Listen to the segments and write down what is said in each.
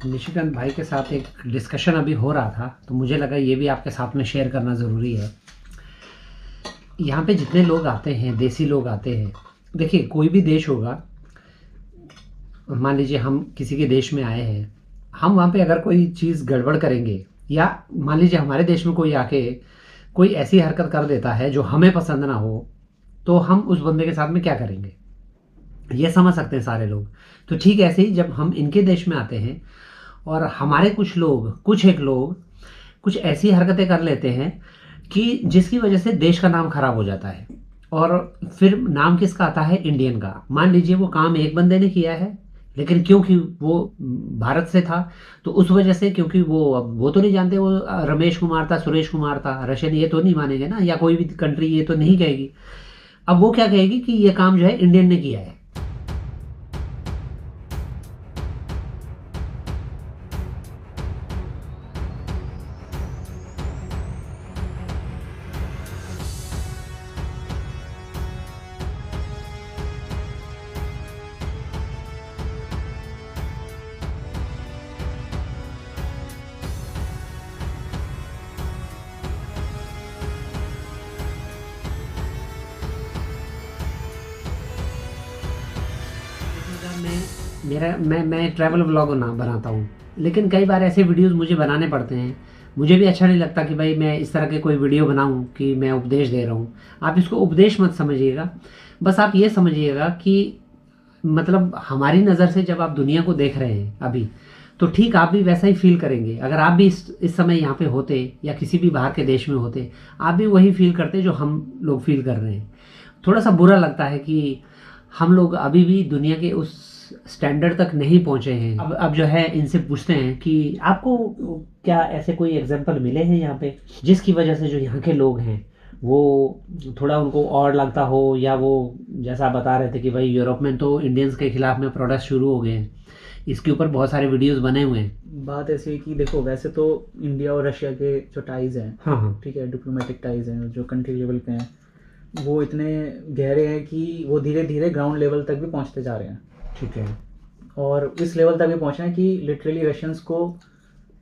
निशिकांत भाई के साथ एक डिस्कशन अभी हो रहा था, तो मुझे लगा ये भी आपके साथ में शेयर करना ज़रूरी है। यहाँ पे जितने लोग आते हैं, देसी लोग आते हैं, देखिए कोई भी देश होगा, मान लीजिए हम किसी के देश में आए हैं, हम वहाँ पे अगर कोई चीज़ गड़बड़ करेंगे, या मान लीजिए हमारे देश में कोई आके कोई ऐसी हरकत कर देता है जो हमें पसंद ना हो, तो हम उस बंदे के साथ में क्या करेंगे, ये समझ सकते हैं सारे लोग। तो ठीक ऐसे ही जब हम इनके देश में आते हैं और हमारे कुछ एक लोग कुछ ऐसी हरकतें कर लेते हैं कि जिसकी वजह से देश का नाम खराब हो जाता है, और फिर नाम किसका आता है, इंडियन का। मान लीजिए वो काम एक बंदे ने किया है, लेकिन क्योंकि वो भारत से था, तो उस वजह से, क्योंकि वो तो नहीं जानते वो रमेश कुमार था, सुरेश कुमार था, रशियन ये तो नहीं मानेंगे ना, या कोई भी कंट्री ये तो नहीं कहेगी। अब वो क्या कहेगी कि ये काम जो है इंडियन ने किया है। मैं ट्रैवल व्लॉग ना बनाता हूँ, लेकिन कई बार ऐसे वीडियोस मुझे बनाने पड़ते हैं। मुझे भी अच्छा नहीं लगता कि भाई मैं इस तरह के कोई वीडियो बनाऊँ कि मैं उपदेश दे रहा हूँ। आप इसको उपदेश मत समझिएगा, बस आप ये समझिएगा कि मतलब हमारी नज़र से जब आप दुनिया को देख रहे हैं अभी, तो ठीक आप भी वैसा ही फील करेंगे। अगर आप भी इस समय यहाँ पे होते या किसी भी बाहर के देश में होते, आप भी वही फील करते जो हम लोग फील कर रहे हैं। थोड़ा सा बुरा लगता है कि हम लोग अभी भी दुनिया के उस स्टैंडर्ड तक नहीं पहुंचे हैं। अब जो है इनसे पूछते हैं कि आपको क्या ऐसे कोई एग्जांपल मिले हैं यहाँ पे जिसकी वजह से जो यहाँ के लोग हैं वो थोड़ा उनको और लगता हो, या वो जैसा आप बता रहे थे कि भाई यूरोप में तो इंडियंस के खिलाफ में प्रोटेस्ट शुरू हो गए हैं, इसके ऊपर बहुत सारे वीडियोस बने हुए हैं। बात ऐसी है कि देखो, वैसे तो इंडिया और रशिया के जो टाइज़ हैं, हाँ हाँ, ठीक है, डिप्लोमेटिक टाइज़ हैं जो कंट्री लेवल पे हैं, वो इतने गहरे हैं कि वो धीरे धीरे ग्राउंड लेवल तक भी पहुंचते जा रहे हैं। ठीक है। और इस लेवल तक भी पहुंचना है कि लिटरली रशियंस को,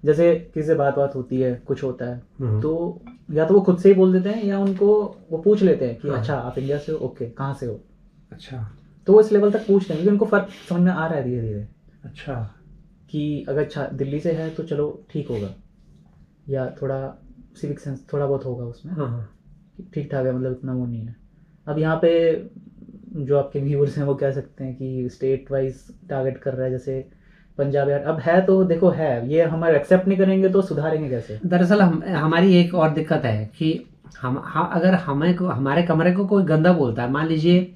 जैसे किसी से बात होती है, कुछ होता है, तो या तो वो खुद से ही बोल देते हैं, या उनको वो पूछ लेते हैं कि अच्छा आप इंडिया से हो, ओके कहाँ से हो। अच्छा। तो वो इस लेवल तक पूछते हैं क्योंकि उनको फ़र्क समझ में आ रहा है धीरे धीरे। अच्छा। कि अगर अच्छा दिल्ली से है तो चलो ठीक होगा, या थोड़ा सिविक सेंस थोड़ा बहुत होगा उसमें, हाँ, ठीक ठाक है, मतलब इतना वो नहीं है। अब यहाँ पे जो आपके व्यूअर्स हैं वो कह सकते हैं कि स्टेट वाइज टारगेट कर रहा है, जैसे पंजाब यार, अब है तो देखो है, ये हम एक्सेप्ट नहीं करेंगे तो सुधारेंगे कैसे। दरअसल हमारी एक और दिक्कत है कि अगर हमारे कमरे को कोई गंदा बोलता है, मान लीजिए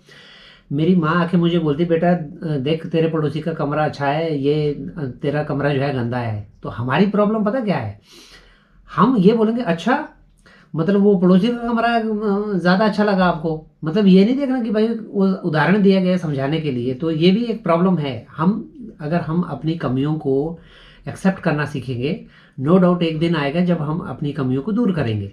मेरी माँ आके मुझे बोलती बेटा देख तेरे पड़ोसी का कमरा अच्छा है, ये तेरा कमरा जो है गंदा है, तो हमारी प्रॉब्लम पता क्या है, हम ये बोलेंगे अच्छा मतलब वो पड़ोसी का कमरा ज़्यादा अच्छा लगा आपको। मतलब ये नहीं देखना कि भाई वो उदाहरण दिया गया है समझाने के लिए, तो ये भी एक प्रॉब्लम है। अगर हम अपनी कमियों को एक्सेप्ट करना सीखेंगे, नो डाउट एक दिन आएगा जब हम अपनी कमियों को दूर करेंगे।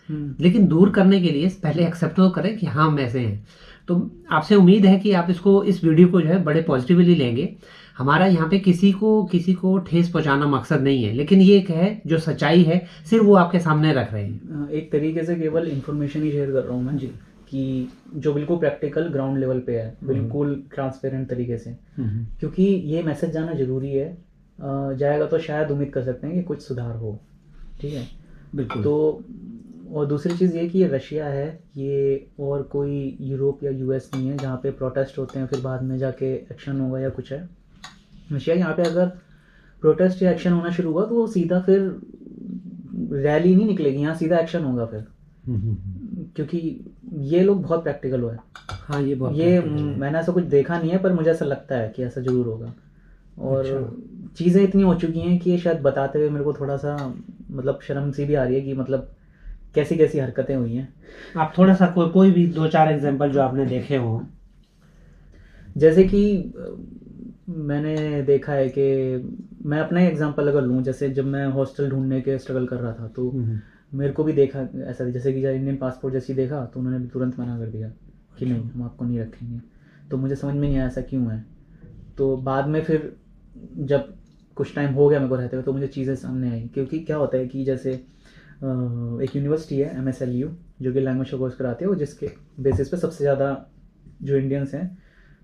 लेकिन दूर करने के लिए पहले एक्सेप्ट तो करें कि हाँ हम ऐसे हैं। तो आपसे उम्मीद है कि आप इस वीडियो को जो है बड़े पॉजिटिवली लेंगे। हमारा यहाँ पे किसी को ठेस पहुंचाना मकसद नहीं है, लेकिन ये एक है जो सच्चाई है सिर्फ वो आपके सामने रख रहे हैं। एक तरीके से केवल इन्फॉर्मेशन ही शेयर कर रहा हूँ मैं जी, कि जो बिल्कुल प्रैक्टिकल ग्राउंड लेवल पे है, बिल्कुल ट्रांसपेरेंट तरीके से, क्योंकि ये मैसेज जाना जरूरी है। जाएगा तो शायद उम्मीद कर सकते हैं कि कुछ सुधार हो। ठीक है, बिल्कुल। तो और दूसरी चीज़ ये कि ये रशिया है, ये और कोई यूरोप या यूएस नहीं है जहाँ पे प्रोटेस्ट होते हैं फिर बाद में जाके एक्शन होगा या कुछ है। रशिया यहाँ पे अगर प्रोटेस्ट या एक्शन होना शुरू हुआ तो वो सीधा फिर रैली नहीं निकलेगी, यहाँ सीधा एक्शन होगा फिर, क्योंकि ये लोग बहुत प्रैक्टिकल हुआ है। हाँ ये मैंने ऐसा कुछ देखा नहीं है, पर मुझे ऐसा लगता है कि ऐसा जरूर होगा। और चीज़ें इतनी हो चुकी हैं कि ये शायद बताते हुए मेरे को थोड़ा सा मतलब शर्म सी भी आ रही है कि मतलब कैसी कैसी हरकतें हुई हैं। आप थोड़ा सा कोई भी 2-4 एग्जांपल जो आपने देखे हो। जैसे कि मैंने देखा है कि मैं अपना ही एग्जांपल अगर लूँ, जैसे जब मैं हॉस्टल ढूंढने के स्ट्रगल कर रहा था तो मेरे को भी देखा ऐसा, जैसे कि जब इंडियन पासपोर्ट जैसी देखा तो उन्होंने तुरंत मना कर दिया कि नहीं हम आपको नहीं रखेंगे। तो मुझे समझ में नहीं आया ऐसा क्यों है। तो बाद में फिर जब कुछ टाइम हो गया मेरे को रहते हुए, तो मुझे चीज़ें सामने आई। क्योंकि क्या होता है कि जैसे एक यूनिवर्सिटी है MSLU, जो कि लैंग्वेज का कोर्स कराती है, और जिसके बेसिस पे सबसे ज़्यादा जो इंडियंस हैं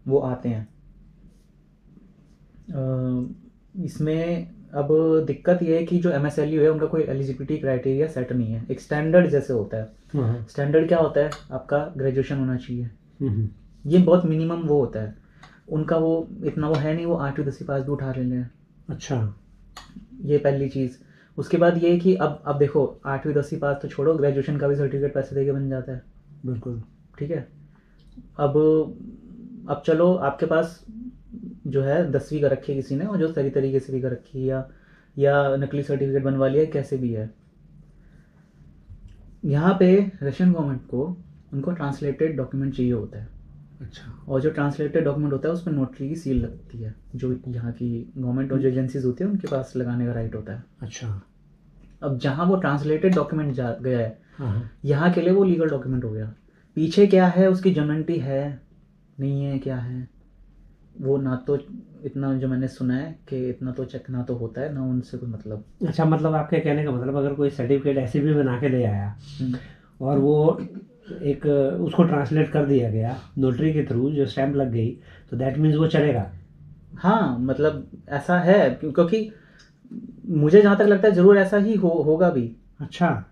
वो आते हैं। इसमें अब दिक्कत ये है कि जो MSLU है उनका कोई एलिजिबिलिटी क्राइटेरिया सेट नहीं है, एक स्टैंडर्ड जैसे होता है। स्टैंडर्ड क्या होता है, आपका ग्रेजुएशन होना चाहिए, ये बहुत मिनिमम वो होता है उनका, वो इतना वो है नहीं, वो 8वीं 10वीं पास भी उठा लेते हैं। अच्छा, ये पहली चीज़। उसके बाद ये है कि अब देखो 8वीं 10वीं पास तो छोड़ो, ग्रेजुएशन का भी सर्टिफिकेट पैसे दे के बन जाता है। बिल्कुल ठीक है। अब चलो आपके पास जो है 10वीं कर रखी है किसी ने, और जो सही तरीके से भी कर रखी है, या नकली सर्टिफिकेट बनवा लिया, कैसे भी है। यहाँ पे रशियन गवर्नमेंट को उनको ट्रांसलेटेड डॉक्यूमेंट चाहिए होता है। अच्छा, और जो ट्रांसलेटेड डॉक्यूमेंट होता है उस पर नोटरी की सील लगती है, जो यहाँ की गवर्नमेंट और जो एजेंसीज होती है उनके पास लगाने का राइट होता है। अच्छा। अब जहाँ वो ट्रांसलेटेड डॉक्यूमेंट जा गया है, हाँ, यहाँ के लिए वो लीगल डॉक्यूमेंट हो गया। पीछे क्या है, उसकी जेन्युइनिटी है नहीं है, क्या है वो, ना तो इतना जो मैंने सुना है कि इतना तो चेक ना तो होता है, ना उनसे कोई मतलब। अच्छा, मतलब आपके कहने का मतलब अगर कोई सर्टिफिकेट ऐसे भी बना के ले आया और वो एक उसको ट्रांसलेट कर दिया गया नोटरी के थ्रू, जो स्टैंप लग गई, तो दैट मीन्स वो चलेगा। हाँ, मतलब ऐसा है, क्योंकि मुझे जहाँ तक लगता है ज़रूर ऐसा ही होगा भी। अच्छा।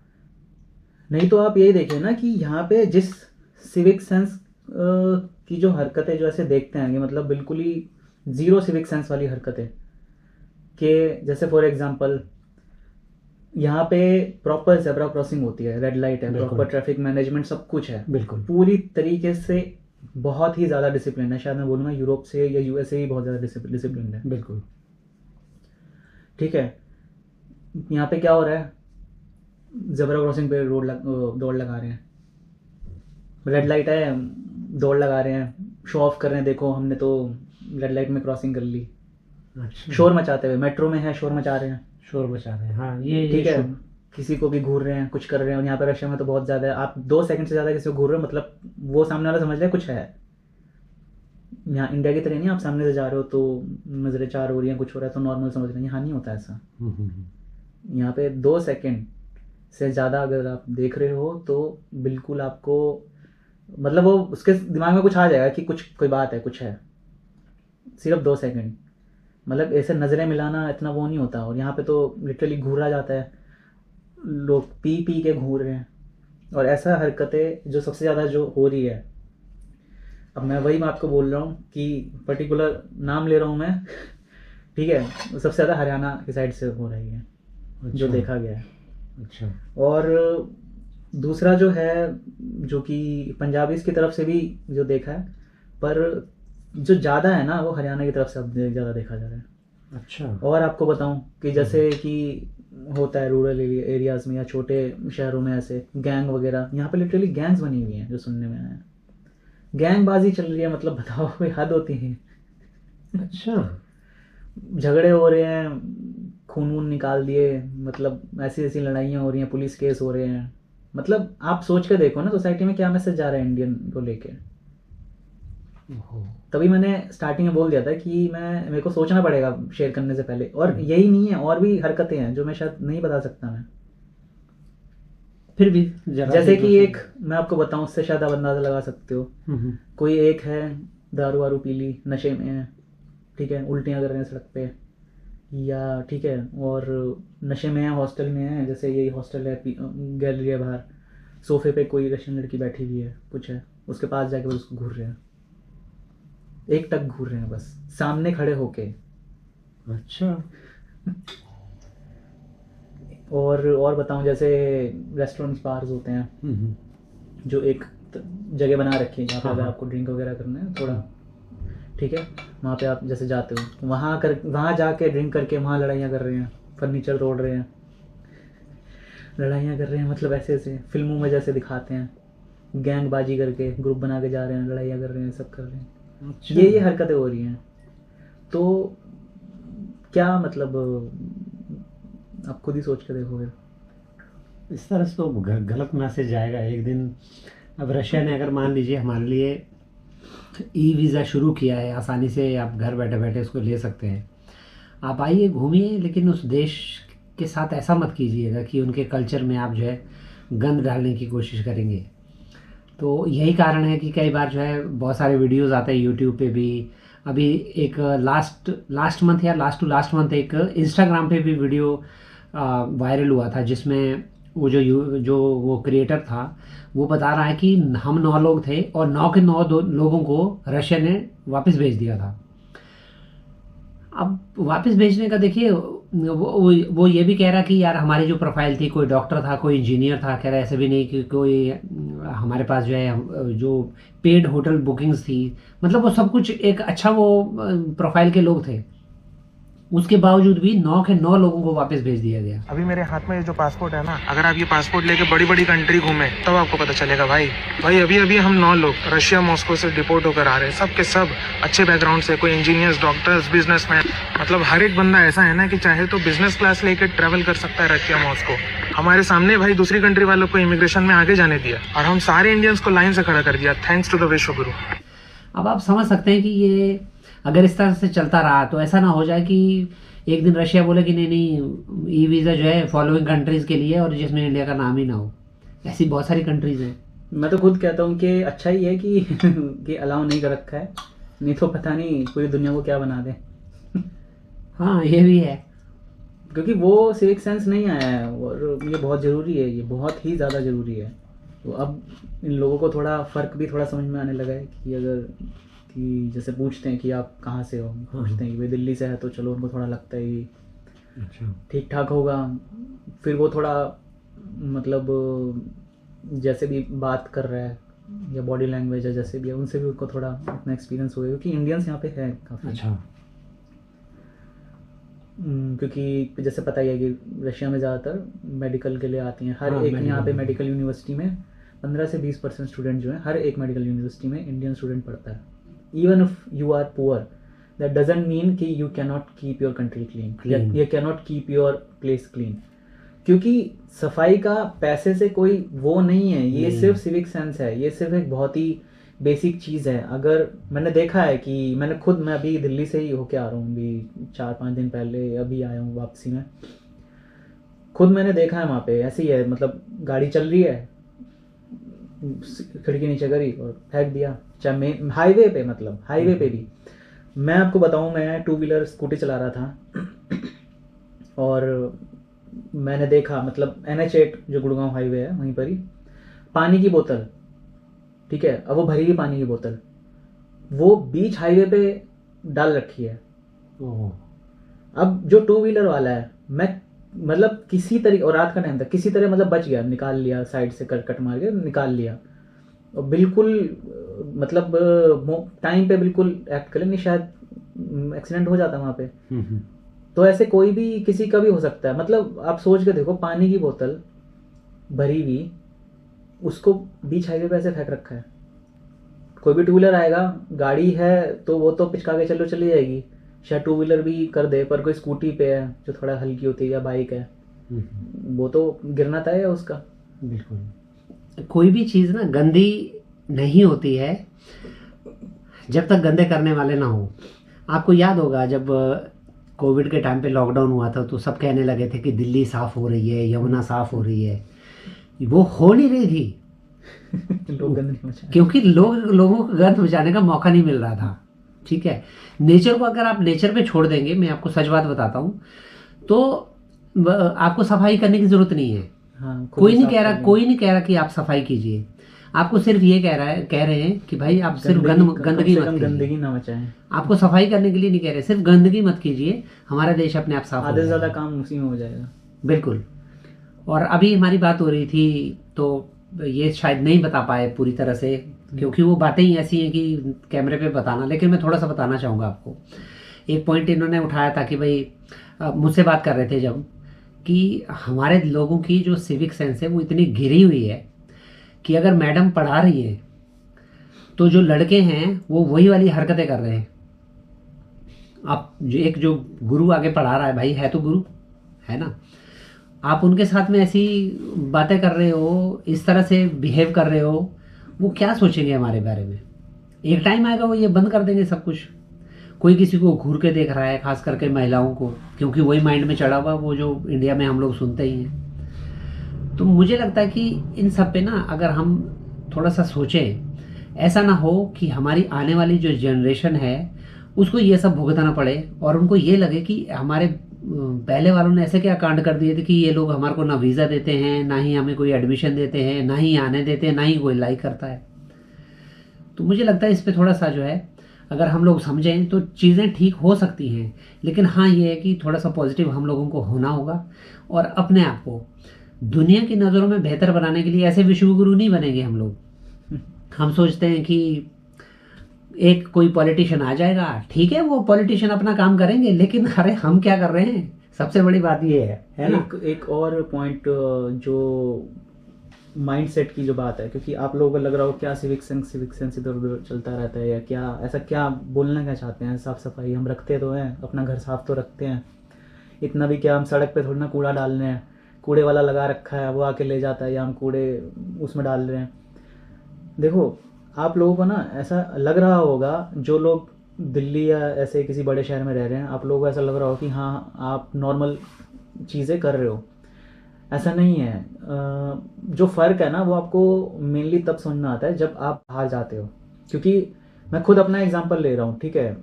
नहीं तो आप यही देखिए ना कि यहाँ पे जिस सिविक सेंस की जो हरकतें जो ऐसे देखते हैं, कि मतलब बिल्कुल ही ज़ीरो सिविक सेंस वाली हरकतें, कि जैसे फॉर एग्जांपल यहाँ पे प्रॉपर ज़ेब्रा क्रॉसिंग होती है, रेड लाइट है, बिल्कुल। प्रॉपर ट्रैफिक मैनेजमेंट सब कुछ है, बिल्कुल। पूरी तरीके से बहुत ही ज़्यादा डिसिप्लिन है। शायद मैं बोलूँगा यूरोप से या US से ही बहुत ज़्यादा डिसिप्लिन है। बिल्कुल। ठीक है। यहाँ पे क्या हो रहा है, ज़ेब्रा क्रॉसिंग पे दौड़ लगा रहे हैं, रेड लाइट है, दौड़ लगा रहे हैं, शो ऑफ कर रहे हैं, देखो हमने तो रेड लाइट में क्रॉसिंग कर ली। अच्छा। शोर मचाते हुए, मेट्रो में है, शोर मचा रहे हैं, शोर मचा रहे हैं, हाँ, ये ठीक है, शोर। किसी को भी घूर रहे हैं, कुछ कर रहे हैं। और यहाँ पे रशिया में तो बहुत ज़्यादा है, आप 2 सेकंड से ज़्यादा किसी को घूर रहे हो, मतलब वो सामने वाला समझ ले कुछ है। यहाँ इंडिया की तरह नहीं, आप सामने से जा रहे हो तो नज़रें चार हो रही हैं, कुछ हो रहा है तो नॉर्मल समझ रहे हैं, यहाँ नहीं होता ऐसा। यहाँ पे 2 सेकंड से ज़्यादा अगर आप देख रहे हो तो बिल्कुल आपको, मतलब वो उसके दिमाग में कुछ आ जाएगा कि कुछ कोई बात है, कुछ है। सिर्फ 2 सेकंड, मतलब ऐसे नज़रें मिलाना इतना वो नहीं होता। और यहाँ पे तो लिटरली घूरा जाता है, लोग पी के घूर रहे हैं। और ऐसा हरकतें जो सबसे ज़्यादा जो हो रही है, अब मैं आपको बोल रहा हूँ कि पर्टिकुलर नाम ले रहा हूँ मैं, ठीक है, सबसे ज़्यादा हरियाणा की साइड से हो रही है, जो देखा गया है। अच्छा। और दूसरा जो है, जो कि पंजाबीज़ की तरफ से भी जो देखा है, पर जो ज़्यादा है ना वो हरियाणा की तरफ से अब ज़्यादा देखा जा रहा है। अच्छा। और आपको बताऊं कि जैसे कि होता है रूरल एरियाज़ में या छोटे शहरों में ऐसे गैंग वगैरह, यहाँ पे लिटरली गैंग्स बनी हुई हैं, जो सुनने में आया है। गैंगबाजी चल रही है, मतलब बताओ, कोई हद होती है। अच्छा। झगड़े हो रहे हैं, खून वून निकाल दिए, मतलब ऐसी ऐसी लड़ाइयाँ हो रही हैं, पुलिस केस हो रहे हैं। मतलब आप सोच के देखो ना सोसाइटी में क्या मैसेज जा रहा है इंडियन को लेके। तभी मैंने स्टार्टिंग में बोल दिया था कि मेरे को सोचना पड़ेगा शेयर करने से पहले। और यही नहीं है, और भी हरकतें हैं जो मैं शायद नहीं बता सकता मैं, फिर भी जैसे कि एक मैं आपको बताऊं, उससे शायद आप अंदाज़ा लगा सकते हो। कोई एक है, दारू वारू पी ली, नशे में है, ठीक है, उल्टियाँ कर रहे हैं सड़क पे, या ठीक है, और नशे में है, हॉस्टल में है, जैसे यही हॉस्टल है, गैलरी है बाहर, सोफे पे कोई रशियन लड़की बैठी हुई है, कुछ है, उसके पास जाके बस उसको घूर रहे हैं, एक टक घूर रहे हैं बस, सामने खड़े होके। अच्छा। और बताऊं, जैसे रेस्टोरेंट्स बार्स होते हैं, जो एक जगह बना रखी है जहाँ पे अगर आपको ड्रिंक वगैरह करना है थोड़ा, ठीक है, वहाँ पे आप जैसे जाते हो, वहाँ जाके ड्रिंक करके वहाँ लड़ाइयाँ कर रहे हैं, फर्नीचर तोड़ रहे हैं, लड़ाइयाँ कर रहे हैं, मतलब ऐसे ऐसे फिल्मों में जैसे दिखाते हैं, गैंगबाजी करके ग्रुप बना के जा रहे हैं, लड़ाइयाँ कर रहे हैं, सब कर रहे हैं। अच्छा। ये हरकतें हो रही हैं। तो क्या मतलब, आप खुद ही सोच के देखोगे। इस तरह से तो गलत मैसेज जाएगा एक दिन। अब रशिया ने अगर मान लीजिए हमारे लिए ई वीज़ा शुरू किया है, आसानी से आप घर बैठे बैठे उसको ले सकते हैं, आप आइए घूमिए, लेकिन उस देश के साथ ऐसा मत कीजिएगा कि उनके कल्चर में आप जो है गंद डालने की कोशिश करेंगे। तो यही कारण है कि कई बार जो है बहुत सारे वीडियोस आते हैं यूट्यूब पे भी। अभी एक लास्ट लास्ट मंथ या लास्ट टू लास्ट मंथ एक इंस्टाग्राम पे भी वीडियो वायरल हुआ था, जिसमें वो जो वो क्रिएटर था वो बता रहा है कि हम 9 लोग थे और 9 के 9 लोगों को रशिया ने वापस भेज दिया था। अब वापस भेजने का देखिए, वो ये भी कह रहा कि यार हमारी जो प्रोफाइल थी, कोई डॉक्टर था, कोई इंजीनियर था, कह रहा ऐसे भी नहीं कि कोई हमारे पास जो है जो पेड होटल बुकिंग्स थी, मतलब वो सब कुछ एक अच्छा वो प्रोफाइल के लोग थे। उसके बावजूद भी 9 के 9 लोगों को वापस भेज दिया गया। अभी मेरे हाथ में ये जो पासपोर्ट है ना, अगर आप ये पासपोर्ट लेके बड़ी बड़ी कंट्री घूमे तब आपको पता चलेगा भाई अभी अभी हम 9 लोग रशिया मॉस्को से डिपोर्ट होकर आ रहे हैं, सब के सब अच्छे बैकग्राउंड से, कोई इंजीनियर्स, डॉक्टर्स, बिजनेसमैन, मतलब हर एक बंदा ऐसा है ना कि चाहे तो बिजनेस क्लास लेके ट्रैवल कर सकता है रशिया मॉस्को। हमारे सामने भाई दूसरी कंट्री वालों को इमिग्रेशन में आगे जाने दिया और हम सारे इंडियंस को लाइन से खड़ा कर दिया, थैंक्स टू द विश्व गुरु। अब आप समझ सकते हैं कि ये अगर इस तरह से चलता रहा तो ऐसा ना हो जाए कि एक दिन रशिया बोले कि नहीं नहीं ई वीज़ा जो है फॉलोइंग कंट्रीज़ के लिए, और जिसमें इंडिया का नाम ही ना हो। ऐसी बहुत सारी कंट्रीज़ हैं। मैं तो खुद कहता हूँ कि अच्छा ही है कि कि अलाउ नहीं कर रखा है, नहीं तो पता नहीं पूरी दुनिया को क्या बना दे। हाँ ये भी है, क्योंकि वो सिविक सेंस नहीं आया है और ये बहुत ज़रूरी है, ये बहुत ही ज़्यादा ज़रूरी है। तो अब इन लोगों को थोड़ा फ़र्क भी थोड़ा समझ में आने लगा है कि अगर कि जैसे पूछते हैं कि आप कहाँ से हो, पूछते हैं कि वे दिल्ली से है, तो चलो उनको थोड़ा लगता है कि अच्छा ठीक ठाक होगा। फिर वो थोड़ा मतलब जैसे भी बात कर रहा है या बॉडी लैंग्वेज है जैसे भी है, उनसे भी उनको थोड़ा अपना एक्सपीरियंस हो गया, क्योंकि इंडियंस यहाँ पे हैं काफ़ी। अच्छा। क्योंकि जैसे पता ही है कि रशिया में ज़्यादातर मेडिकल के लिए आती हैं। हर हाँ, एक यहाँ पे medical। मेडिकल यूनिवर्सिटी में 15 से 20% स्टूडेंट जो हैं, हर एक मेडिकल यूनिवर्सिटी में इंडियन स्टूडेंट पढ़ता है। Even if you are poor, that doesn't mean कि you can not keep your country clean, you can not keep your place clean. क्योंकि सफाई का पैसे से कोई वो नहीं है, ये सिर्फ सिविक सेंस है, ये सिर्फ एक बहुत ही बेसिक चीज़ है। अगर मैंने देखा है कि मैं अभी दिल्ली से ही होके आ रहा हूँ, अभी 4-5 दिन पहले अभी आया हूँ वापसी में। खुद मैंने देखा है वहाँ पे ऐसे ही है, मतलब गाड़ी चल रही है, खिड़की नीचे करी और फेंक दिया, चाहे मेन हाईवे पे, मतलब हाईवे पे भी। मैं आपको बताऊँ, मैं 2 व्हीलर स्कूटी चला रहा था और मैंने देखा, मतलब NH8 जो गुड़गांव हाईवे है वहीं पर ही पानी की बोतल, ठीक है, अब वो भरी हुई पानी की बोतल वो बीच हाईवे पे डाल रखी है। अब जो 2 व्हीलर वाला है, मैं मतलब किसी तरीके, और रात का टाइम था, किसी तरह मतलब बच गया, निकाल लिया साइड से, कट मार के निकाल लिया और बिल्कुल मतलब टाइम पे बिल्कुल एक्ट कर, नहीं शायद एक्सीडेंट हो जाता वहाँ पे। तो ऐसे कोई भी किसी का भी हो सकता है। मतलब आप सोच के देखो, पानी की बोतल भरी हुई, उसको बीच हाईवे पे ऐसे फेंक रखा है। कोई भी 2 व्हीलर आएगा, गाड़ी है तो वो तो पिचका के चली जाएगी, शायद 2 व्हीलर भी कर दे, पर कोई स्कूटी पे है जो थोड़ा हल्की होती है या बाइक है, वो तो गिरना तय है उसका। बिल्कुल, कोई भी चीज़ ना गंदी नहीं होती है जब तक गंदे करने वाले ना हो। आपको याद होगा जब कोविड के टाइम पे लॉकडाउन हुआ था तो सब कहने लगे थे कि दिल्ली साफ़ हो रही है, यमुना साफ़ हो रही है। वो हो नहीं रही थी लोग गंद नहीं मचा, क्योंकि लोगों को गंद मचाने का मौका नहीं मिल रहा था। ठीक है, नेचर को अगर आप नेचर पे छोड़ देंगे, मैं आपको सच बात बताता हूँ, तो आपको सफाई करने की ज़रूरत नहीं है। हाँ, कोई नहीं कह रहा कि आप सफाई कीजिए। आपको सिर्फ ये कह रहे हैं कि भाई आप सिर्फ गंदगी ना मचाएं। आपको सफाई करने के लिए नहीं कह रहे, सिर्फ गंदगी मत कीजिए, हमारा देश अपने आप साफ हो आधे से जाएगा। ज़्यादा काम उसी में हो जाएगा। बिल्कुल। और अभी हमारी बात हो रही थी तो ये शायद नहीं बता पाए पूरी तरह से, क्योंकि वो बातें ही ऐसी हैं कि कैमरे पे बताना, लेकिन मैं थोड़ा सा बताना चाहूँगा आपको। एक पॉइंट इन्होंने उठाया था कि भाई मुझसे बात कर रहे थे जब, कि हमारे लोगों की जो सिविक सेंस है वो इतनी गिरी हुई है कि अगर मैडम पढ़ा रही है तो जो लड़के हैं वो वही वाली हरकतें कर रहे हैं। आप जो गुरु आगे पढ़ा रहा है, भाई है तो गुरु है ना, आप उनके साथ में ऐसी बातें कर रहे हो, इस तरह से बिहेव कर रहे हो, वो क्या सोचेंगे हमारे बारे में। एक टाइम आएगा वो ये बंद कर देंगे सब कुछ। कोई किसी को घूर के देख रहा है, खास करके महिलाओं को, क्योंकि वही माइंड में चढ़ा हुआ वो जो इंडिया में हम लोग सुनते ही हैं। तो मुझे लगता है कि इन सब पे ना अगर हम थोड़ा सा सोचें, ऐसा ना हो कि हमारी आने वाली जो जनरेशन है उसको ये सब भुगतना पड़े और उनको ये लगे कि हमारे पहले वालों ने ऐसे क्या कांड कर दिए थे कि ये लोग हमारे को ना वीज़ा देते हैं, ना ही हमें कोई एडमिशन देते हैं, ना ही आने देते हैं, ना ही कोई लाइक करता है। तो मुझे लगता है इस पे थोड़ा सा जो है अगर हम लोग समझें तो चीज़ें ठीक हो सकती हैं। लेकिन हाँ, ये है कि थोड़ा सा पॉजिटिव हम लोगों को होना होगा और अपने आप को दुनिया की नज़रों में बेहतर बनाने के लिए ऐसे विश्वगुरु नहीं बनेंगे हम लोग। हम सोचते हैं कि एक कोई पॉलिटिशियन आ जाएगा, ठीक है, वो पॉलिटिशियन अपना काम करेंगे, लेकिन अरे हम क्या कर रहे हैं, सबसे बड़ी बात ये है ना। एक और पॉइंट जो माइंडसेट की जो बात है, क्योंकि आप लोगों को लग रहा हो क्या सिविक सेंस इधर उधर चलता रहता है या क्या, ऐसा क्या बोलना क्या चाहते हैं। साफ सफाई हम रखते तो हैं, अपना घर साफ तो रखते हैं, इतना भी क्या हम सड़क पे थोड़ी ना कूड़ा डाल रहे हैं, कूड़े वाला लगा रखा है वो आके ले जाता है या हम कूड़े उसमें डाल रहे हैं। देखो आप लोगों को ना ऐसा लग रहा होगा, जो लोग दिल्ली या ऐसे किसी बड़े शहर में रह रहे हैं, आप लोगों को ऐसा लग रहा हो कि हाँ आप नॉर्मल चीज़ें कर रहे हो। ऐसा नहीं है। जो फ़र्क है ना वो आपको मेनली तब समझ में आता है जब आप बाहर जाते हो। क्योंकि मैं खुद अपना एग्जांपल ले रहा हूँ, ठीक है,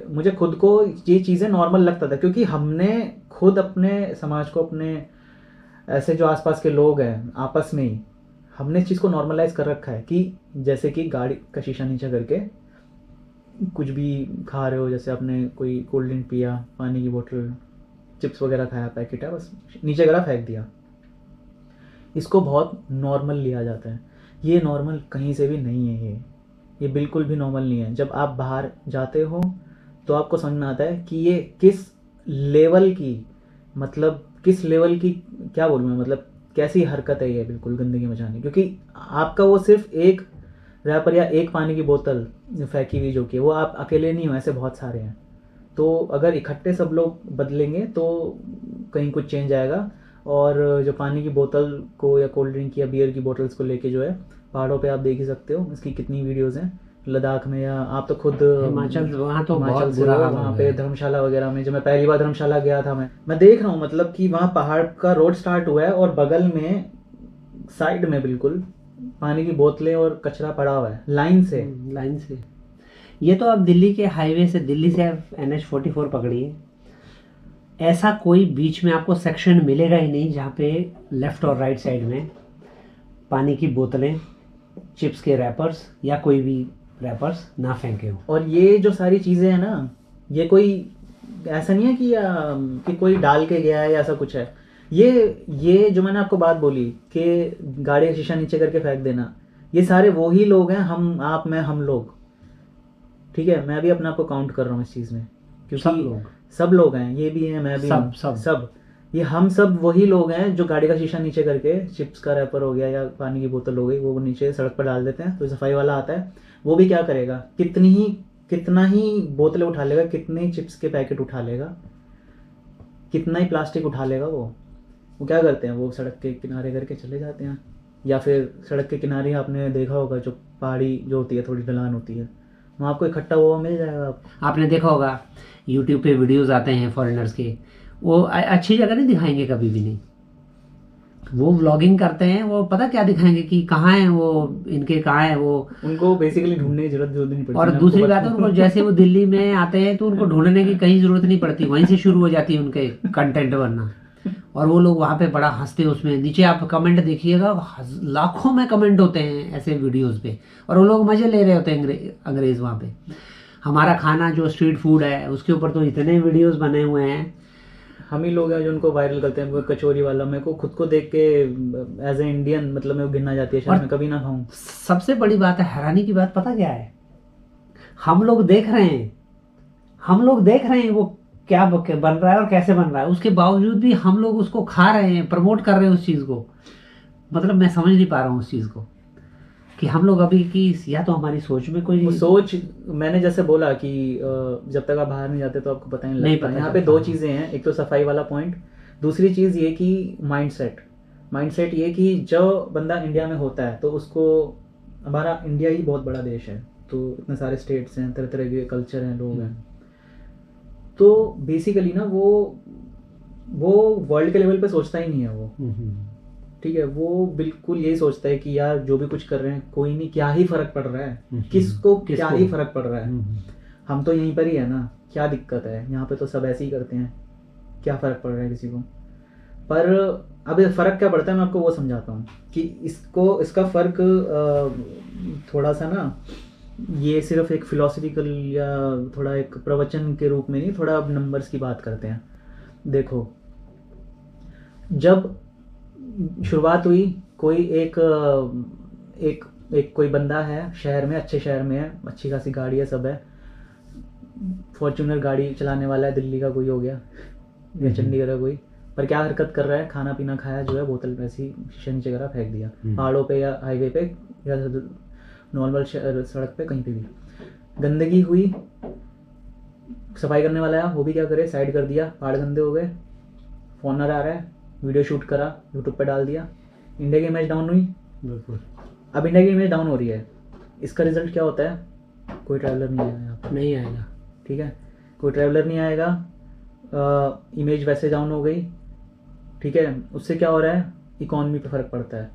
मुझे खुद को ये चीज़ें नॉर्मल लगता था, क्योंकि हमने खुद अपने समाज को, अपने ऐसे जो आसपास के लोग हैं आपस में ही हमने इस चीज़ को नॉर्मलाइज कर रखा है कि जैसे कि गाड़ी का शीशा नीचे करके कुछ भी खा रहे हो, जैसे आपने कोई कोल्ड ड्रिंक पिया, पानी की बोतल, चिप्स वगैरह खाया, पैकेट है, बस नीचे करा फेंक दिया, इसको बहुत नॉर्मल लिया जाता है। ये नॉर्मल कहीं से भी नहीं है, ये बिल्कुल भी नॉर्मल नहीं है। जब आप बाहर जाते हो तो आपको समझ में आता है कि ये किस लेवल की, मतलब किस लेवल की, क्या बोलूँ मैं, मतलब कैसी हरकत है ये बिल्कुल गंदगी मचाने। क्योंकि आपका वो सिर्फ एक रैपर या एक पानी की बोतल फेंकी हुई जो कि वो आप अकेले नहीं हो, ऐसे बहुत सारे हैं। तो अगर इकट्ठे सब लोग बदलेंगे तो कहीं कुछ चेंज आएगा। और जो पानी की बोतल को या कोल्ड ड्रिंक या बियर की बोतल्स को लेके जो है पहाड़ों पे आप देख ही सकते हो, इसकी कितनी वीडियोस हैं लद्दाख में, या आप तो खुद हिमाचल, वहाँ तो बहुत हिमाचल से बुरा हो, हाल वहाँ हो पे गया। धर्मशाला वगैरह में, जब मैं पहली बार धर्मशाला गया था मैं देख रहा हूँ मतलब कि वहाँ पहाड़ का रोड स्टार्ट हुआ है और बगल में साइड में बिल्कुल पानी की बोतलें और कचरा पड़ा हुआ है लाइन से। ये तो आप दिल्ली के हाईवे से, दिल्ली से आप NH44 पकड़िए, ऐसा कोई बीच में आपको सेक्शन मिलेगा ही नहीं जहाँ पे लेफ्ट और राइट साइड में पानी की बोतलें, चिप्स के रैपर्स या कोई भी रैपर्स ना फेंके हो। और ये जो सारी चीज़ें हैं ना, ये कोई ऐसा नहीं है कि कोई डाल के गया है या ऐसा कुछ है। ये जो मैंने आपको बात बोली कि गाड़ी का शीशा नीचे करके फेंक देना, ये सारे वही लोग हैं, हम, आप, मैं, हम लोग, ठीक है। मैं भी अपने आप को काउंट कर रहा हूँ इस चीज़ में, क्योंकि सब लोग हैं, ये भी हैं, मैं भी हूँ, सब ये हम सब वही लोग हैं जो गाड़ी का शीशा नीचे करके चिप्स का रैपर हो गया या पानी की बोतल हो गई वो नीचे सड़क पर डाल देते हैं। तो सफाई वाला आता है, वो भी क्या करेगा, कितना ही बोतलें उठा लेगा, कितने ही चिप्स के पैकेट उठा लेगा, कितना ही प्लास्टिक उठा लेगा। वो क्या करते हैं, वो सड़क के किनारे करके चले जाते हैं। या फिर सड़क के किनारे आपने देखा होगा जो पहाड़ी जो होती है, थोड़ी ढलान होती है, वहाँ आपको इकट्ठा हुआ मिल जाएगा। आपने देखा होगा यूट्यूब पे वीडियोस आते हैं फॉरेनर्स के, वो अच्छी जगह नहीं दिखाएंगे कभी भी नहीं, वो व्लॉगिंग करते हैं, वो पता क्या दिखाएंगे कि कहाँ है वो, इनके कहाँ है वो, उनको बेसिकली ढूंढने की जरूरत नहीं पड़ती। और दूसरी बात है उनको जैसे वो दिल्ली में आते हैं तो उनको ढूंढने की कहीं जरूरत नहीं पड़ती, वहीं से शुरू हो जाती है उनके कंटेंट बनना। और वो लोग वहाँ पे बड़ा हंसते हैं। उसमें नीचे आप कमेंट देखिएगा, लाखों में कमेंट होते हैं ऐसे वीडियोस पे, और वो लोग मजे ले रहे होते हैं अंग्रेज वहाँ पे। हमारा खाना जो स्ट्रीट फूड है उसके ऊपर तो इतने वीडियोस बने हुए हैं। हम ही लोग हैं जो उनको वायरल करते हैं। कचौरी वाला मेरे को खुद को देख के एज ए इंडियन मतलब मेरे को घिरना जाती है, शायद मैं कभी ना खाऊं। सबसे बड़ी बात है, हैरानी की बात पता क्या है, हम लोग देख रहे हैं वो क्या बन रहा है और कैसे बन रहा है, उसके बावजूद भी हम लोग उसको खा रहे हैं, प्रमोट कर रहे हैं उस चीज़ को। मतलब मैं समझ नहीं पा रहा हूँ उस चीज़ को कि हम लोग अभी की, या तो हमारी सोच में कोई सोच, मैंने जैसे बोला कि जब तक आप बाहर नहीं जाते तो आपको पता नहीं लगता। यहाँ पे दो चीज़ें हैं, एक तो सफाई वाला पॉइंट, दूसरी चीज़ ये कि माइंडसेट ये कि जो बंदा इंडिया में होता है तो उसको, हमारा इंडिया ही बहुत बड़ा देश है, तो इतने सारे स्टेट्स हैं, तरह तरह के कल्चर हैं, लोग हैं। तो बेसिकली ना वो वर्ल्ड के लेवल पे सोचता ही नहीं है वो, ठीक है। वो बिल्कुल यही सोचता है कि यार जो भी कुछ कर रहे हैं कोई नहीं, क्या ही फर्क पड़ रहा है, किसको क्या ही फर्क पड़ रहा है, हम तो यहीं पर ही है ना, क्या दिक्कत है, यहाँ पे तो सब ऐसे ही करते हैं, क्या फ़र्क पड़ रहा है किसी को। पर अब फ़र्क क्या पड़ता है, मैं आपको वो समझाता हूँ कि इसका फ़र्क थोड़ा सा ना, ये सिर्फ एक फिलोसफिकल या थोड़ा एक प्रवचन के रूप में नहीं, थोड़ा अब नंबर्स की बात करते हैं। देखो, जब शुरुआत हुई, कोई एक कोई बंदा है शहर में, अच्छे शहर में है, अच्छी खासी गाड़ी है, सब है, फॉर्च्यूनर गाड़ी चलाने वाला है, दिल्ली का कोई हो गया या चंडीगढ़ का कोई, पर क्या हरकत कर रहा है, खाना पीना खाया जो है, बोतल वैसी शीशे नीचे करा, फेंक दिया पहाड़ों पे या हाईवे पे या नॉर्मल सड़क पे, कहीं पे भी गंदगी हुई, सफाई करने वाला है वो भी क्या करे, साइड कर दिया, पहाड़ गंदे हो गए, फोनर आ रहा है, वीडियो शूट करा, यूट्यूब पे डाल दिया, इंडिया की इमेज डाउन हुई। बिल्कुल। अब इंडिया की इमेज डाउन हो रही है, इसका रिजल्ट क्या होता है, कोई ट्रैवलर नहीं आएगा यहाँ पर, नहीं आएगा, ठीक है, कोई ट्रैवलर नहीं आएगा, इमेज वैसे डाउन हो गई, ठीक है। उससे क्या हो रहा है, इकॉनमी पे फ़र्क पड़ता है,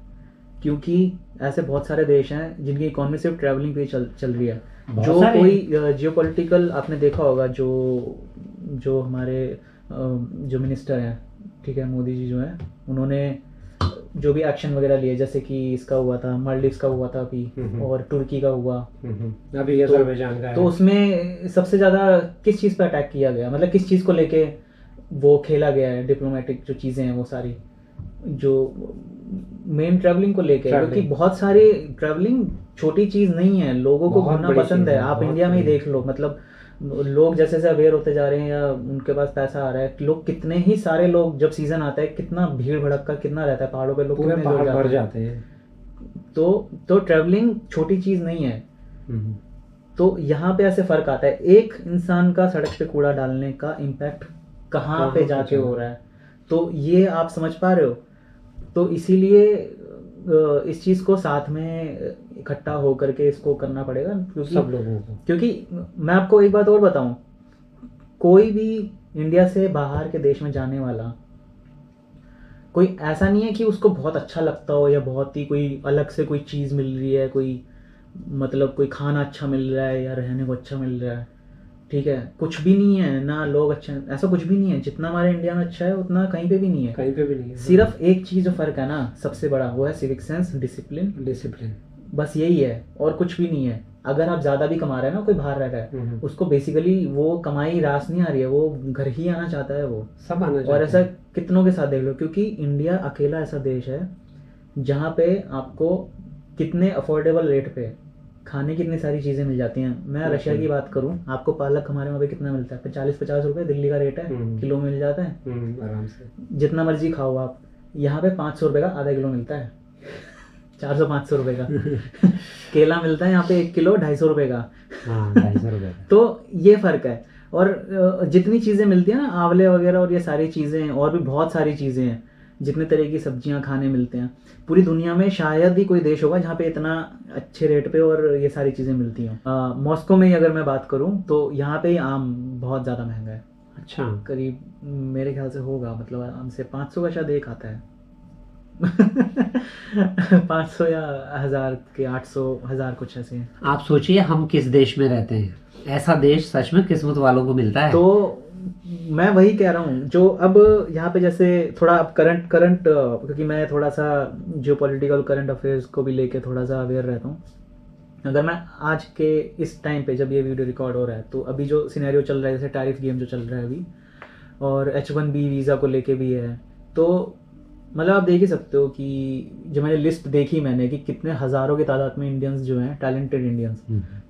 क्योंकि ऐसे बहुत सारे देश हैं जिनकी इकॉनमी सिर्फ ट्रैवलिंग पे चल रही है। जो कोई जियोपॉलिटिकल आपने देखा होगा, जो हमारे जो मिनिस्टर हैं, ठीक है, मोदी जी जो हैं, उन्होंने जो भी एक्शन वगैरह लिए, जैसे कि इसका हुआ था, मालदीव्स का हुआ था अभी, और तुर्की का हुआ अभी, ये अजरबैजान का, तो उसमें सबसे ज़्यादा किस चीज़ पर अटैक किया गया, मतलब किस चीज़ को लेके वो खेला गया है, डिप्लोमेटिक जो चीज़ें हैं वो सारी, जो मेन ट्रैवलिंग को लेके, क्योंकि बहुत सारी ट्रैवलिंग छोटी चीज़ नहीं है, लोगों को घूमना पसंद है। आप इंडिया में ही देख लो, मतलब लोग जैसे जैसे अवेयर होते जा रहे हैं या उनके पास पैसा आ रहा है, लोग कितने ही सारे लोग, जब सीजन आता है कितना भीड़ भड़का कितना रहता है, पहाड़ों पे लोग पूरे पहाड़ भर जाते हैं। तो ट्रैवलिंग छोटी चीज़ नहीं है। तो यहाँ पे ऐसे फर्क आता है, एक इंसान का सड़क पे कूड़ा डालने का इम्पैक्ट कहाँ पे जाके हो रहा है, तो ये आप समझ पा रहे हो। तो इसीलिए इस चीज़ को साथ में इकट्ठा हो करके इसको करना पड़ेगा, क्योंकि सब लोगों को, क्योंकि मैं आपको एक बात और बताऊं, कोई भी इंडिया से बाहर के देश में जाने वाला, कोई ऐसा नहीं है कि उसको बहुत अच्छा लगता हो या बहुत ही कोई अलग से कोई चीज़ मिल रही है, कोई मतलब कोई खाना अच्छा मिल रहा है या रहने को अच्छा मिल रहा है, ठीक है, कुछ भी नहीं है ना, लोग अच्छे, ऐसा कुछ भी नहीं है। जितना हमारे इंडिया में अच्छा है उतना कहीं पे भी नहीं है, कहीं पे भी नहीं है। सिर्फ एक चीज़ जो फ़र्क है ना सबसे बड़ा, वो है सिविक सेंस, डिसिप्लिन, बस यही है, और कुछ भी नहीं है। अगर आप ज़्यादा भी कमा रहे हैं ना, कोई बाहर रह रहा है, उसको बेसिकली वो कमाई रास नहीं आ रही है, वो घर ही आना चाहता है, वो सब आना चाहता है। और ऐसा कितनों के साथ देख लो, क्योंकि इंडिया अकेला ऐसा देश है जहाँ पे आपको कितने अफोर्डेबल रेट पे खाने की इतनी सारी चीज़ें मिल जाती हैं। मैं रशिया की बात करूं, आपको पालक हमारे वहाँ पे कितना मिलता है, 40-50 रुपये दिल्ली का रेट है, किलो मिल जाता है आराम से, जितना मर्जी खाओ आप। यहाँ पे 500 रुपये का आधा किलो मिलता है, 400-500 रुपये का केला मिलता है यहाँ पे 1 किलो 250 रुपये का, 250 रुपये का। तो ये फ़र्क है। और जितनी चीज़ें मिलती हैं ना, आंवले वगैरह और ये सारी चीज़ें, और भी बहुत सारी चीज़ें हैं, जितने तरह की सब्जियां खाने मिलते हैं, पूरी दुनिया में शायद ही कोई देश होगा जहाँ पे इतना अच्छे रेट पे और ये सारी चीज़ें मिलती हों। मॉस्को में ही अगर मैं बात करूँ तो यहाँ पे आम बहुत ज़्यादा महंगा है। अच्छा, करीब मेरे ख्याल से होगा, मतलब आम से 500 का शायद एक आता है 500 या 1000 के 800 1000 कुछ ऐसे। आप सोचिए हम किस देश में रहते हैं, ऐसा देश सच में किस्मत वालों को मिलता है। तो मैं वही कह रहा हूँ, जो अब यहाँ पे जैसे थोड़ा अब करंट क्योंकि मैं थोड़ा सा जियोपॉलिटिकल करंट अफेयर्स को भी लेके थोड़ा सा अवेयर रहता हूँ। अगर मैं आज के इस टाइम पे जब ये वीडियो रिकॉर्ड हो रहा है, तो अभी जो सिनेरियो चल रहा है, जैसे टैरिफ गेम जो चल रहा है अभी, और H1B वीज़ा को लेके भी है, तो मतलब आप देख ही सकते हो कि जो मैंने लिस्ट देखी मैंने कि कितने हज़ारों की तादाद में इंडियंस जो हैं, टैलेंटेड इंडियंस,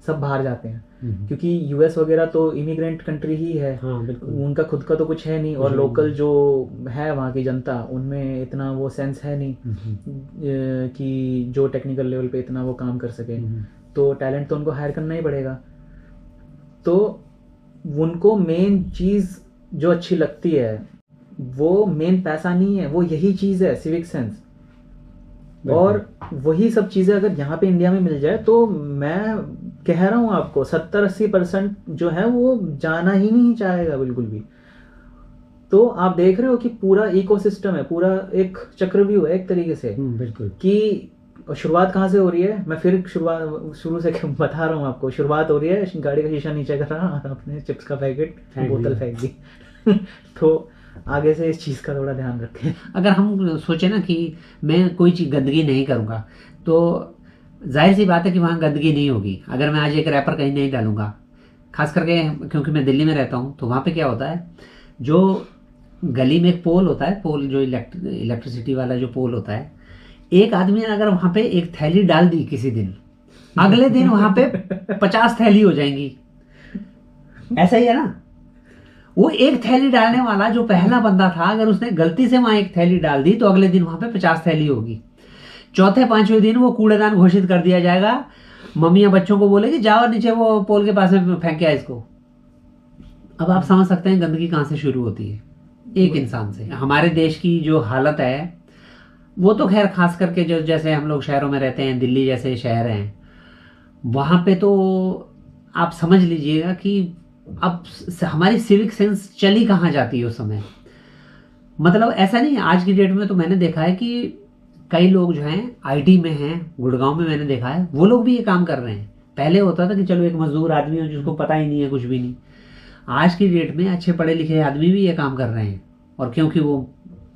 सब बाहर जाते हैं, क्योंकि यूएस वगैरह तो इमिग्रेंट कंट्री ही है। हाँ, बिल्कुल, उनका खुद का तो कुछ है नहीं, और लोकल जो है वहाँ की जनता, उनमें इतना वो सेंस है नहीं कि जो टेक्निकल लेवल पे इतना वो काम कर सके, तो टैलेंट तो उनको हायर करना ही पड़ेगा। तो उनको मेन चीज़ जो अच्छी लगती है, वो मेन पैसा नहीं है, वो यही चीज़ है, सिविक सेंस। और वही सब चीज़ें अगर यहाँ पे इंडिया में मिल जाए, तो मैं कह रहा हूँ आपको 70-80% जो है वो जाना ही नहीं चाहेगा बिल्कुल भी। तो आप देख रहे हो कि पूरा इकोसिस्टम है, पूरा एक चक्रव्यूह है एक तरीके से बिल्कुल। कि शुरुआत कहाँ से हो रही है, मैं फिर शुरू से बता रहा हूँ आपको। शुरुआत हो रही है, गाड़ी का शीशा नीचे कर रहा और आपने चिप्स का पैकेट बोतल फेंक दी तो आगे से इस चीज़ का थोड़ा ध्यान रखें। अगर हम सोचे ना कि मैं कोई चीज़ गंदगी नहीं करूँगा तो जाहिर सी बात है कि वहाँ गंदगी नहीं होगी। अगर मैं आज एक रैपर कहीं नहीं डालूंगा, खास करके क्योंकि मैं दिल्ली में रहता हूँ, तो वहाँ पे क्या होता है, जो गली में एक पोल होता है, पोल जो इलेक्ट्रिसिटी वाला जो पोल होता है, एक आदमी ने अगर वहाँ पे एक थैली डाल दी किसी दिन, अगले दिन वहाँ पे 50 थैली हो जाएंगी। ऐसा ही है ना। वो एक थैली डालने वाला जो पहला बंदा था, अगर उसने गलती से वहाँ एक थैली डाल दी तो अगले दिन वहाँ पे 50 थैली होगी। चौथे पांचवें दिन वो कूड़ेदान घोषित कर दिया जाएगा। मम्मियाँ बच्चों को बोलेगी जाओ नीचे वो पोल के पास में फेंक के इसको। अब आप समझ सकते हैं गंदगी कहाँ से शुरू होती है, एक इंसान से। हमारे देश की जो हालत है वो तो खैर खास करके जो जैसे हम लोग शहरों में रहते हैं, दिल्ली जैसे शहर हैं, वहाँ पे तो आप समझ लीजिएगा कि अब हमारी सिविक सेंस चली कहाँ जाती है उस समय। मतलब ऐसा नहीं है, आज की डेट में तो मैंने देखा है कि कई लोग जो हैं आईटी में हैं, गुड़गांव में मैंने देखा है, वो लोग भी ये काम कर रहे हैं। पहले होता था कि चलो एक मजदूर आदमी हो जिसको पता ही नहीं है कुछ भी नहीं। आज की डेट में अच्छे पढ़े लिखे आदमी भी ये काम कर रहे हैं, और क्योंकि वो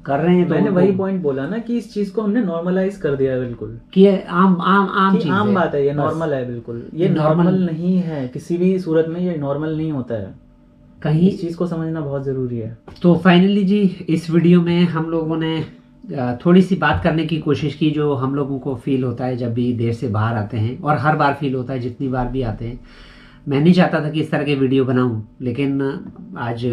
कर रहे हैं तो मैंने वही पॉइंट बोला ना कि इस चीज को हमने नॉर्मलाइज कर दिया है बिल्कुल, कि ये आम चीज आम है, बात है, ये नॉर्मल है बिल्कुल। ये नॉर्मल नहीं है, किसी भी सूरत में ये नॉर्मल नहीं होता है। कहीं इस चीज को समझना बहुत जरूरी है। तो फाइनली जी इस वीडियो में हम लोगों ने थोड़ी सी बात करने की कोशिश की जो हम लोगों को फील होता है जब भी देश से बाहर आते हैं, और हर बार फील होता है जितनी बार भी आते हैं। मैं नहीं चाहता था कि इस तरह के वीडियो बनाऊं, लेकिन आज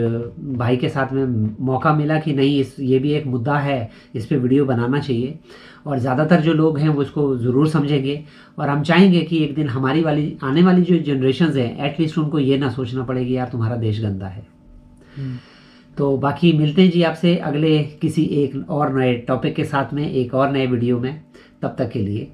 भाई के साथ में मौका मिला कि नहीं, ये भी एक मुद्दा है, इस पे वीडियो बनाना चाहिए, और ज़्यादातर जो लोग हैं वो इसको ज़रूर समझेंगे। और हम चाहेंगे कि एक दिन हमारी वाली आने वाली जो जनरेशन्स हैं एटलीस्ट उनको ये ना सोचना पड़ेगी यार तुम्हारा देश गंदा है। तो बाकी मिलते हैं जी आपसे अगले किसी एक और नए टॉपिक के साथ में, एक और नए वीडियो में। तब तक के लिए